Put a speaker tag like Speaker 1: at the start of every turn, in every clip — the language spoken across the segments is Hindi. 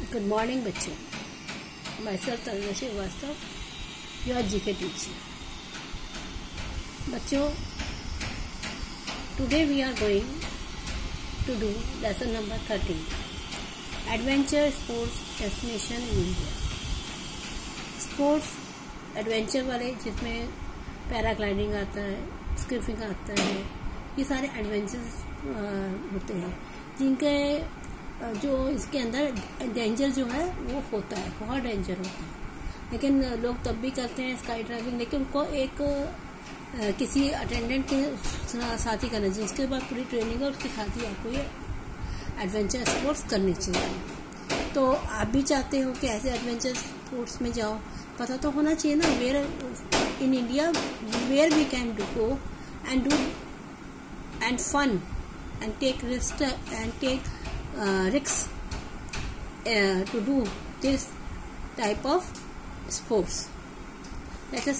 Speaker 1: गुड मॉर्निंग बच्चों, my self Tanuja Shrivastava, your GK teacher. बच्चों, today we are going to do lesson number 13, adventure sports destination in India. Sports adventure वाले जिसमें पैराग्लाइडिंग आता है, स्कीपिंग आता है, ये सारे एडवेंचर्स होते हैं जिनके जो इसके अंदर डेंजर जो है वो होता है, बहुत डेंजर होता है। लेकिन लोग तब भी करते हैं स्काई ड्राइविंग, लेकिन उनको एक किसी अटेंडेंट के साथ ही करना चाहिए। इसके बाद पूरी ट्रेनिंग है, उसके साथ ही आपको ये एडवेंचर स्पोर्ट्स करनी चाहिए। तो आप भी चाहते हो कि ऐसे एडवेंचर स्पोर्ट्स में जाओ, पता तो होना चाहिए ना where in India where we can do and fun and take risk and take risks to do this type of sports. Let us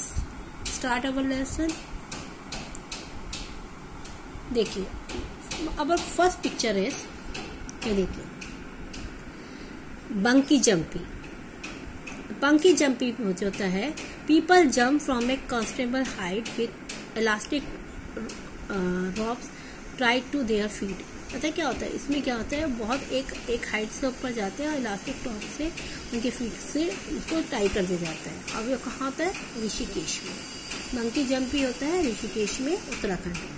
Speaker 1: start our lesson. देखिए, our first picture is ये देखिए, बंकी जंपिंग। बंकी जंपिंग जो होता है, people jump from a considerable height with elastic ropes tied to their feet. पता क्या होता है इसमें? क्या होता है, बहुत एक हाइट से ऊपर जाते हैं और इलास्टिक टॉप से उनके फीट से उसको टाई कर दिया जाता है। अब ये कहाँ होता है? ऋषिकेश में। मंकी जंप भी होता है ऋषिकेश में, उत्तराखंड में।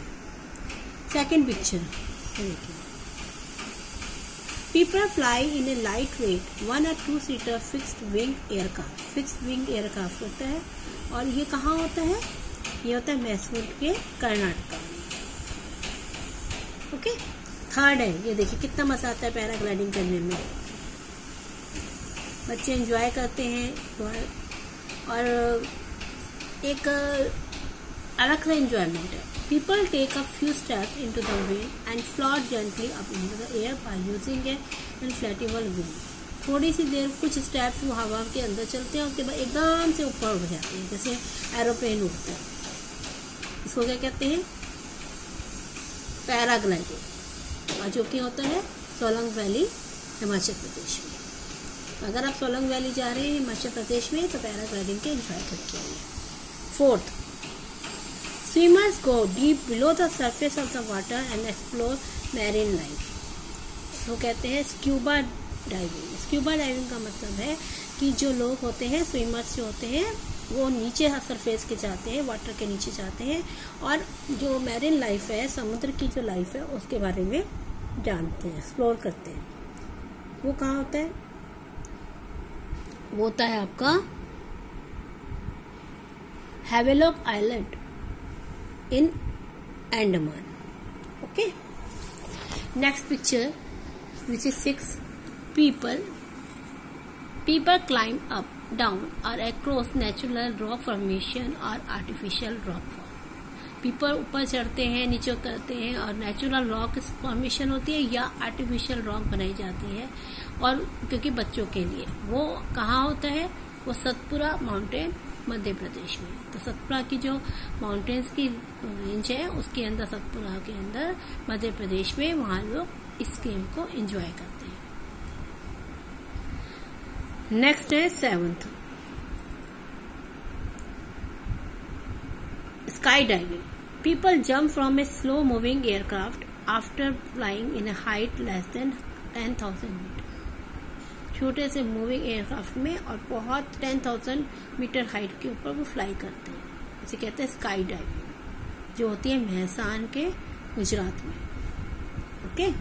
Speaker 1: सेकेंड पिक्चर देखिए, people fly in A light weight 1 or 2 seater fixed wing aircraft. Fixed wing aircraft होता है और ये कहाँ होता है? ये होता है मैसूर के कर्नाटका में। ओके, थर्ड है, ये देखिए कितना मजा आता है पैराग्लाइडिंग करने में। बच्चे एंजॉय करते हैं और एक अलग सा एंजॉयमेंट है। People take a few steps into the wind and float gently up in the air by using a inflatable wing. थोड़ी सी देर कुछ स्टेप्स वो हवा के अंदर चलते हैं, उसके बाद एकदम से ऊपर उड़ जाते हैं, जैसे एरोप्लेन उड़ता है। इसको क्या कहते हैं? पैराग्लाइडिंग, और जो कि होता है सोलंग वैली, हिमाचल प्रदेश में। अगर आप सोलंग वैली जा रहे हैं हिमाचल प्रदेश में, तो पैराग्लाइडिंग के एंजॉय करके आइए। Fourth, swimmers go deep below the surface of the water and explore marine life. वो कहते हैं स्क्यूबा डाइविंग। स्क्यूबा डाइविंग का मतलब है कि जो लोग होते हैं, स्विमर्स जो होते हैं, वो नीचे सरफेस के जाते हैं, वाटर के नीचे जाते हैं और जो मैरीन लाइफ है, समुद्र की जो लाइफ है, उसके बारे में जानते हैं, एक्सप्लोर करते हैं। वो कहाँ होता है? वो होता है आपका Havelock island in Andaman. Okay, next picture which is 6, people climb up, down or across natural rock formation or artificial rock form. People ऊपर चढ़ते हैं, नीचे उतरते हैं और नेचुरल रॉक फॉर्मेशन होती है या आर्टिफिशियल रॉक बनाई जाती है। और क्योंकि बच्चों के लिए वो कहाँ होता है? वो सतपुरा माउंटेन मध्य प्रदेश में। तो सतपुरा की जो माउंटेन्स की रेंज है, उसके अंदर, सतपुरा के अंदर मध्य प्रदेश में, वहाँ लोग इस गेम को एंजॉय करते हैं। नेक्स्ट है 7th, sky diving. People jump from a slow moving aircraft after flying in a height less than 10,000 metre. छोटे से मूविंग एयरक्राफ्ट में और बहुत 10,000 मीटर हाइट के ऊपर वो फ्लाई करते हैं। इसे कहते हैं स्काई डाइविंग, जो होती है महसान के, गुजरात में। ओके,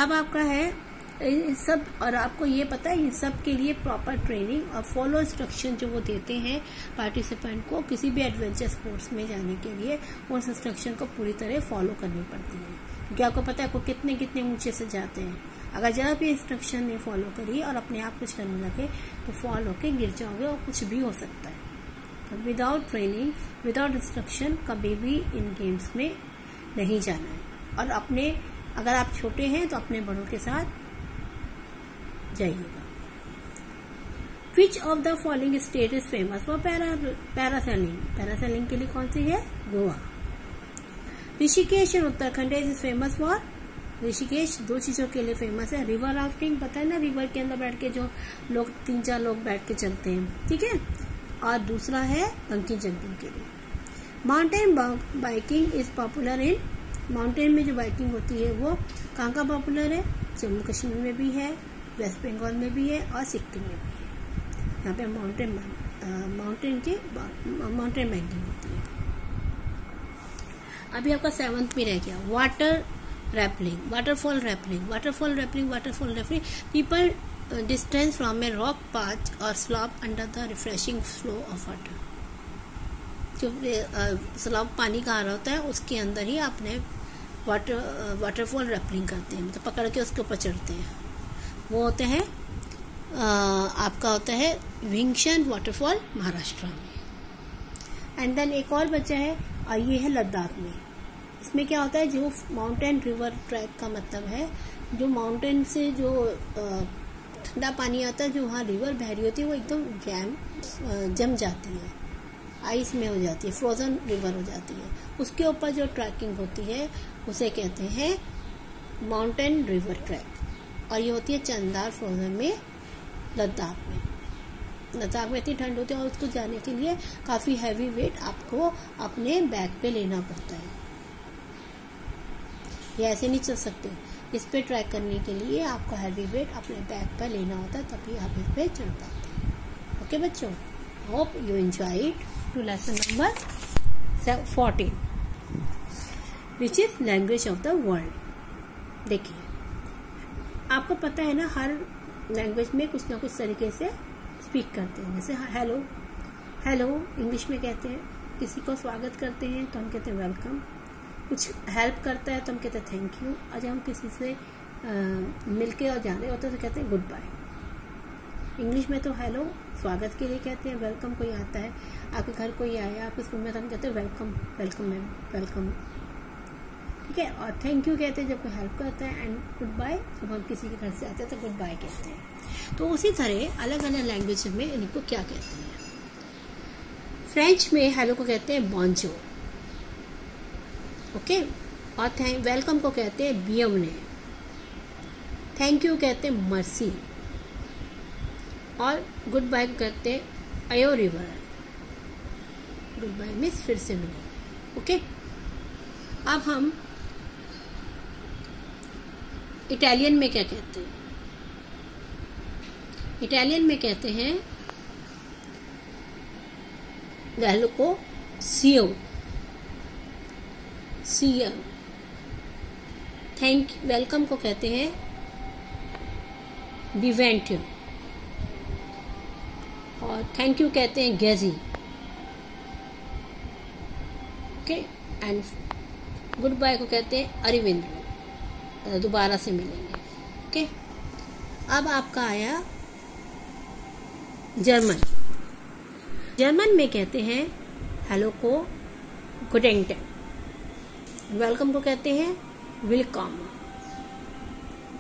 Speaker 1: अब आपका है इन सब, और आपको ये पता है इन सब के लिए प्रॉपर ट्रेनिंग और फॉलो इंस्ट्रक्शन जो वो देते हैं पार्टिसिपेंट को किसी भी एडवेंचर स्पोर्ट्स में जाने के लिए, उस इंस्ट्रक्शन को पूरी तरह फॉलो करनी पड़ती है। क्योंकि आपको पता है वो कितने कितने ऊंचे से जाते हैं। अगर जरा भी इंस्ट्रक्शन नहीं फॉलो करी और अपने आप कुछ करने लगे तो फॉल होके गिर जाओगे और कुछ भी हो सकता है। तो विदाउट ट्रेनिंग, विदाउट इंस्ट्रक्शन कभी भी इन गेम्स में नहीं जाना है। और अपने, अगर आप छोटे हैं तो अपने बड़ों के साथ जाइएगा। Which of the following state is famous for parasailing? Parasailing के लिए कौन सी है? Goa. Rishikesh in Uttarakhand is famous for Rishikesh 2 चीज़ों के लिए फेमस है। रिवर राफ्टिंग, पता है ना, रिवर के अंदर बैठ के जो लोग 3-4 लोग बैठ के चलते हैं, ठीक है। और दूसरा है बंकी जंपिंग के लिए। Mountain biking is popular in, mountain में जो बाइकिंग होती है वो कहाँ का पॉपुलर है? जम्मू कश्मीर में भी है, वेस्ट बंगाल में भी है और सिक्किम में भी है। यहाँ पे माउंटेन बाइकिंग होती है। अभी आपका 7th में रह गया water rappelling, waterfall rappelling. People distance from a rock path और slope under the refreshing flow of water. जो स्लॉप पानी का आ रहा होता है उसके अंदर ही आपने वाटरफॉल रैपलिंग करते हैं, मतलब पकड़ के उसके ऊपर चढ़ते हैं। वो होते हैं आपका होता है विंगशन वाटरफॉल महाराष्ट्र में। एंड देन एक और बचा है और ये है लद्दाख में। इसमें क्या होता है, जो माउंटेन रिवर ट्रैक का मतलब है जो माउंटेन से जो ठंडा पानी आता है, जो वहाँ रिवर बह रही होती है वो एकदम जम जाती है, आइस में हो जाती है, फ्रोजन रिवर हो जाती है। उसके ऊपर जो ट्रैकिंग होती है उसे कहते हैं माउंटेन रिवर ट्रैक, और ये होती है चंदार फ्रोजन में, लद्दाख में। लद्दाख में इतनी ठंड होती है और उसको जाने के लिए काफ़ी हैवी वेट आपको अपने बैग पे लेना पड़ता है, ये ऐसे नहीं चल सकते। इस पे ट्रैक करने के लिए आपको हैवी वेट अपने बैग पर लेना होता है, तभी आप इस पे चढ़ पाते हैं। ओके बच्चों, hope you enjoyed to lesson number 14 which is language of the world. देखिए, आपको पता है ना, हर लैंग्वेज में कुछ ना कुछ तरीके से स्पीक करते हैं। जैसे हेलो इंग्लिश में कहते हैं, किसी को स्वागत करते हैं तो हम कहते हैं वेलकम, कुछ हेल्प करता है तो हम कहते हैं थैंक यू, और जब हम किसी से मिलके और जाने होते हैं तो कहते हैं गुड बाय। इंग्लिश में तो हेलो स्वागत के लिए कहते हैं, वेलकम कोई आता है, आपके घर कोई आया आपके स्कूल में तो हम कहते हैं वेलकम मैम, वेलकम, ठीक है। और थैंक यू कहते हैं जब कोई हेल्प करता है, एंड गुड बाय जब हम किसी के घर से आते हैं तो गुड बाय कहते हैं। तो उसी तरह अलग अलग लैंग्वेज में इनको क्या कहते हैं। फ्रेंच में हेलो को कहते हैं बॉन्जोर, ओके, और वेलकम को कहते हैं बियवने, थैंक यू कहते हैं मर्सी, और गुड बाय को कहते हैं अयो रिवर। गुड बाय मीन्स फिर से मिलेंगे, ओके। अब हम इटालियन में क्या कहते हैं? इटालियन में कहते हैं हेलो को सियो, वेलकम को कहते हैं बिवेंटियो, और थैंक यू कहते हैं गेजी, ओके। एंड गुड बाय को कहते हैं अरविंद, दोबारा से मिलेंगे, ओके। अब आपका आया जर्मन में कहते हैं हेलो को गुडेन टैग, वेलकम को कहते हैं विलकम,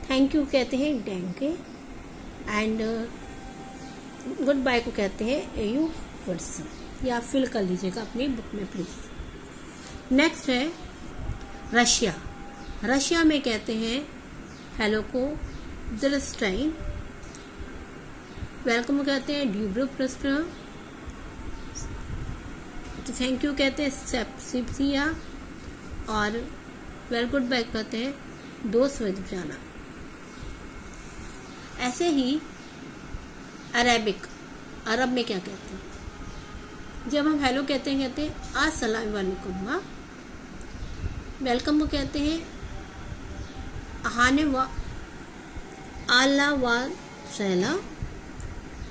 Speaker 1: थैंक यू कहते हैं डेंके, एंड गुड बाय को कहते हैं यू वर्सन। या फिल कर लीजिएगा अपनी बुक में प्लीज। नेक्स्ट है रशिया में कहते हैं हेलो को दिलस्टाइन, वेलकम को कहते हैं ड्यूब्रोप्रस्ट्रा, तो थैंक यू कहते हैं सेप्सिया, और वेल गुड बाय कहते हैं दोस्त जाना। ऐसे ही अरब में क्या कहते हैं? जब हम हेलो कहते हैं अस्सलाम वालेकुम, वेलकम को कहते हैं अहाने व आला व सहला,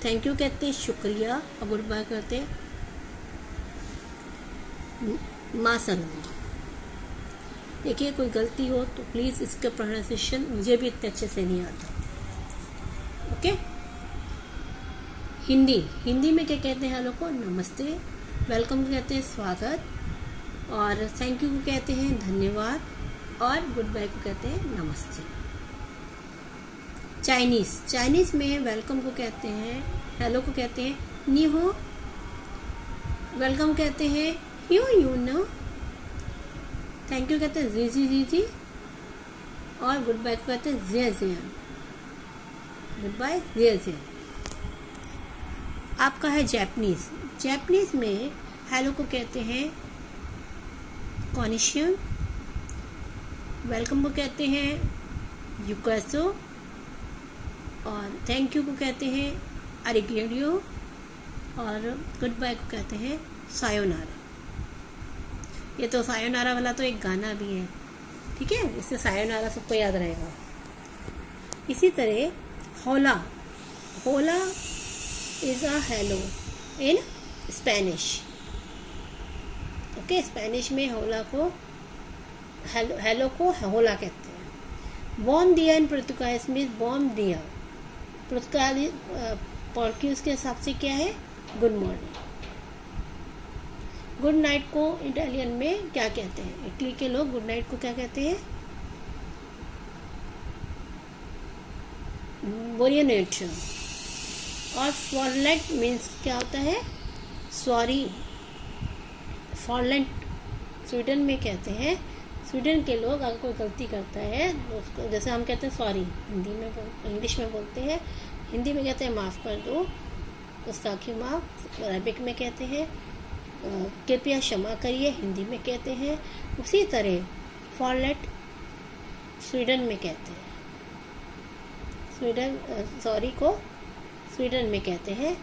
Speaker 1: थैंक यू कहते हैं शुक्रिया, और गुड बाय कहते हैं मासलम। देखिए, कोई गलती हो तो प्लीज़ इसका प्रोनाउंसिएशन मुझे भी इतने अच्छे से नहीं आता, ओके। हिंदी में क्या कहते हैं हेलो को? नमस्ते, वेलकम को कहते हैं स्वागत, और थैंक यू को कहते हैं धन्यवाद, और गुड बाय को कहते हैं नमस्ते। चाइनीज़ में वेलकम को कहते हैं, हेलो को कहते हैं नी हो, वेलकम कहते हैं यू नो, थैंक यू कहते हैं जी, और गुड बाय को कहते हैं ज़ेज़ियन, गुड बाय ज़ेज़ियन। आपका है जापानीज। जापानीज में हेलो को कहते हैं कॉनिशियन, वेलकम को कहते हैं युकासो, और थैंक यू को कहते हैं अरिगेडियो, और गुड बाय को कहते हैं सायोनारा। ये तो सायोनारा वाला तो एक गाना भी है, ठीक है, इससे सायोनारा सबको याद रहेगा। इसी तरह होला, होला is a hello in Spanish. Okay, Spanish में होला को हेलो को होला कहते हैं। बॉम दिया इन पुर्तगालीज में बॉम दिया, पोर्टुगीज के हिसाब से क्या है, गुड मॉर्निंग। गुड नाइट को इटालियन में क्या कहते हैं, इटली के लोग गुड नाइट को क्या कहते हैं, बोरियनेट। और फॉरलेट मीन्स क्या होता है, सॉरी। फॉरलेट स्वीडन में कहते हैं, स्वीडन के लोग अगर कोई गलती करता है उसको, जैसे हम कहते हैं सॉरी हिंदी में, इंग्लिश में बोलते हैं, हिंदी में कहते हैं माफ़ कर दो, गुस्ताखी माफ अरबिक में कहते हैं कृपया क्षमा करिए, हिंदी में कहते हैं। उसी तरह फॉरलेट स्वीडन में कहते हैं, स्वीडन सॉरी को स्वीडन में कहते हैं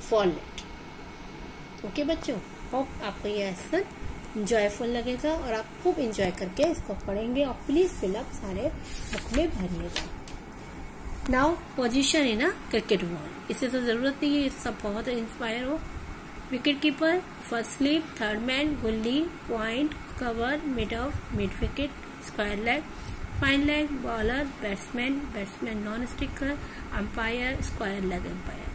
Speaker 1: फॉरलेट। ओके बच्चों, होप आपको ये लेसन इंजॉयफुल लगेगा और आप खूब इंजॉय करके इसको पढ़ेंगे, और प्लीज फिलअप सारे बुक में भरिएगा। Now position in a cricket ball, इससे तो जरूरत नहीं है, सब बहुत इंस्पायर हो। Wicket keeper, first slip, third man, gully, point, cover, mid off, mid wicket, square leg, fine leg, bowler, batsman, batsman non striker, umpire, square leg umpire.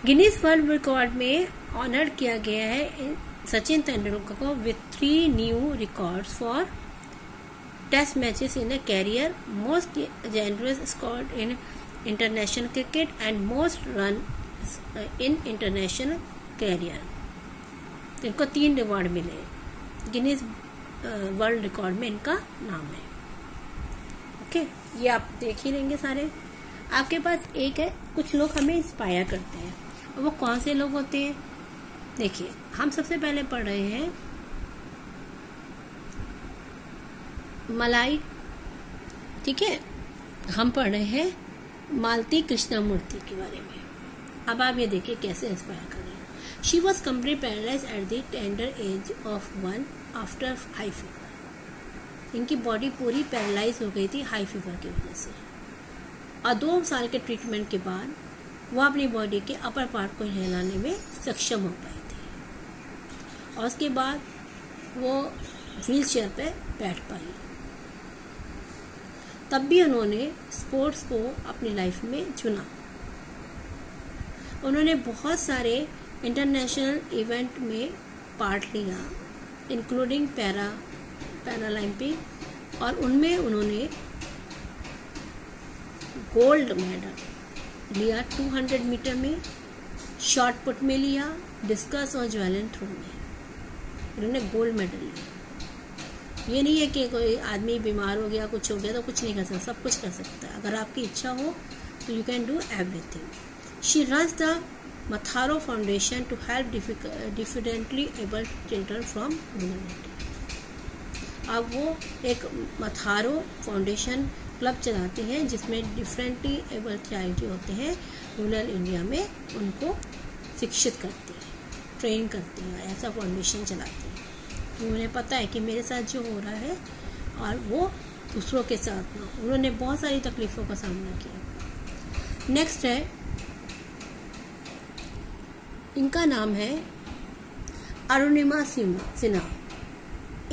Speaker 1: Guinness world record में ऑनर किया गया है सचिन तेंदुलकर को with 3 new records for test matches in a career, most generous score in international cricket and most run in international career. इनको 3 रिवॉर्ड मिले, गिनीज वर्ल्ड रिकॉर्ड में इनका नाम है। ओके, ये आप देख ही लेंगे सारे। आपके पास एक है, कुछ लोग हमें इंस्पायर करते हैं, और वो कौन से लोग होते हैं, देखिए हम सबसे पहले पढ़ रहे हैं मलाई, ठीक है, हम पढ़ रहे हैं मालती कृष्णमूर्ति के बारे में। अब आप ये देखिए कैसे इंस्पायर कर रहे हैं। She was completely paralyse at the tender as of 1 after high fever. इनकी बॉडी पूरी पैरालाइज हो गई थी हाई फीवर की वजह से, और 2 साल के ट्रीटमेंट के बाद वो अपनी बॉडी के अपर पार्ट को हिलाने में सक्षम हो पाई थी, और उसके बाद वो व्हील चेयर पर बैठ पाई। तब भी उन्होंने स्पोर्ट्स को अपनी लाइफ में चुना। उन्होंने बहुत सारे इंटरनेशनल इवेंट में पार्ट लिया, इंक्लूडिंग पैरालंपिक, और उनमें उन्होंने गोल्ड मेडल लिया 200 मीटर में, शॉट पुट में लिया, डिस्कस और जैवलिन थ्रो में उन्होंने गोल्ड मेडल लिया। ये नहीं है कि कोई आदमी बीमार हो गया, कुछ हो गया तो कुछ नहीं कर सकता, सब कुछ कर सकता है। अगर आपकी इच्छा हो तो you can do everything. She runs the मथारो foundation to help differently able children from rural India. अब वो एक मथारो फाउंडेशन क्लब चलाती हैं जिसमें डिफरेंटली एबल चाइल्ड जो होते हैं रूरल इंडिया में उनको शिक्षित करती है, ट्रेन करती है, ऐसा फाउंडेशन चलाती है। उन्हें पता है कि मेरे साथ जो हो रहा है और वो दूसरों के साथ ना, उन्होंने बहुत सारी तकलीफ़ों का सामना किया। नेक्स्ट है, इनका नाम है Arunima Sinha.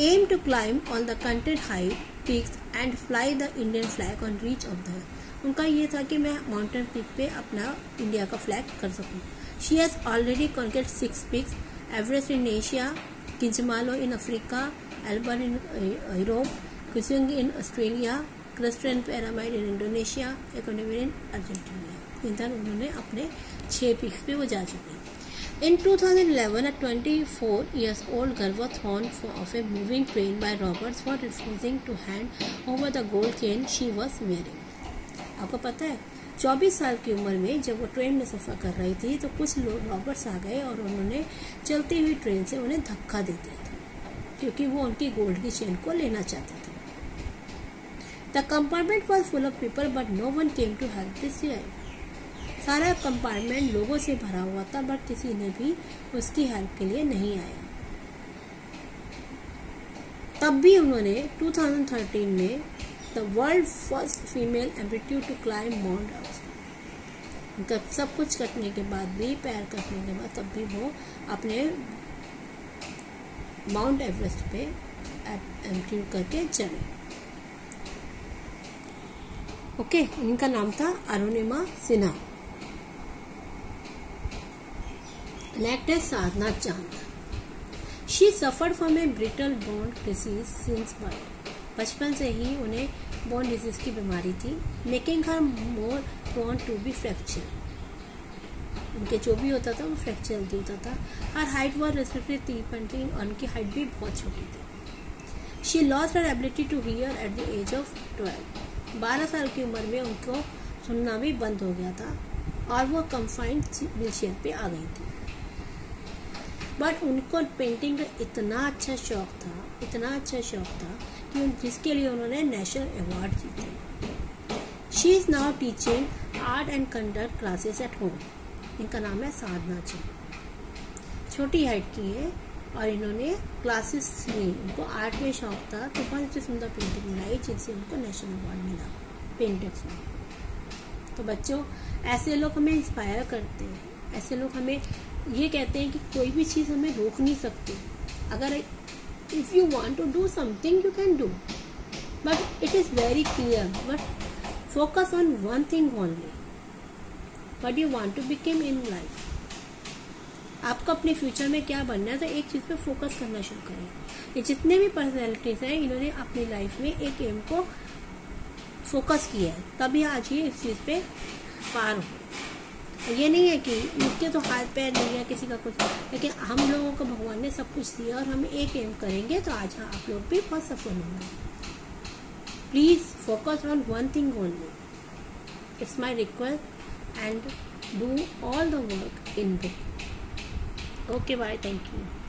Speaker 1: Aim to climb on the content height peaks and fly the Indian flag on reach of the. उनका ये था कि मैं माउंटेन पीक पे अपना इंडिया का फ्लैग कर सकूं। She has already conquered 6 peaks, Everest in Asia, Kilimanjaro in Africa, Elbrus in Europe, Kosciuszko in Australia, Carstensz Pyramid in Indonesia, Aconcagua in Argentina. इधर उन्होंने अपने 6 पीक्स पे वो जा चुके हैं। In 2011, a 24-year-old girl was thrown off a moving train by robbers for refusing to hand over the gold chain she was wearing. आपको पता है 24 साल की उम्र में जब वो ट्रेन में सफ़र कर रही थी तो कुछ लोग रॉबर्स आ गए और उन्होंने चलती हुई ट्रेन से उन्हें धक्का दे दिया था क्योंकि वो उनकी गोल्ड की चेन को लेना चाहते थे. The compartment was full of people but no one came to help this girl. सारा कंपार्टमेंट लोगों से भरा हुआ था बट किसी ने भी उसकी हेल्प के लिए नहीं आया. तब भी उन्होंने 2013 में the world first female amputee to climb Mount Everest. सब कुछ कटने के बाद भी, पैर कटने के बाद, तब भी वो अपने माउंट एवरेस्ट पे एम्पलीट्यूड करके चले. ओके, इनका नाम था अरुणिमा सिन्हा. Next, साधना चांद. She suffered from a brittle bone disease since birth. बचपन से ही उन्हें बोन डिजीज की बीमारी थी, making her more prone to be fracture. उनके जो भी होता था वो फ्रैक्चर जल्दी होता था. हर हाइट वॉज रेस्ट्रिक्टेड 3.3 और उनकी हाइट भी बहुत छोटी थी. She lost her ability to hear at the age of 12. 12 साल की उम्र में उनको सुनना भी बंद हो गया था और वो कंफाइंड व्हीलचेयर पे आ गई थी. बट उनको पेंटिंग का इतना अच्छा शौक था कि जिसके लिए उन्होंने नेशनल अवार्ड जीते. She is now teaching art and conduct classes at home. इनका नाम है साधना चांद. छोटी हाइट की है और इन्होंने क्लासेस ली. उनको आर्ट में शौक था तो बहुत अच्छी सुंदर पेंटिंग बनाई जिनसे उनको नेशनल अवार्ड मिला पेंटिंग्स में. तो बच्चों, ऐसे लोग हमें इंस्पायर करते हैं. ऐसे लोग हमें ये कहते हैं कि कोई भी चीज़ हमें रोक नहीं सकती. अगर if you want to do something you can do, but it is very clear. But focus on one thing only, what you want to become in life. आपको अपने फ्यूचर में क्या बनना है तो एक चीज़ पे फोकस करना शुरू करें. ये जितने भी पर्सनैलिटीज़ हैं इन्होंने अपनी लाइफ में एक एम को फोकस किया है, तभी आज ये इस चीज़ पे पार हो. ये नहीं है कि इनके तो हाथ पैर नहीं है किसी का कुछ, लेकिन हम लोगों को भगवान ने सब कुछ दिया और हम एक एम करेंगे तो आज आप लोग भी बहुत सफल होंगे. Please focus on one thing only. It's my request and do all the work in book. Okay, bye, thank you.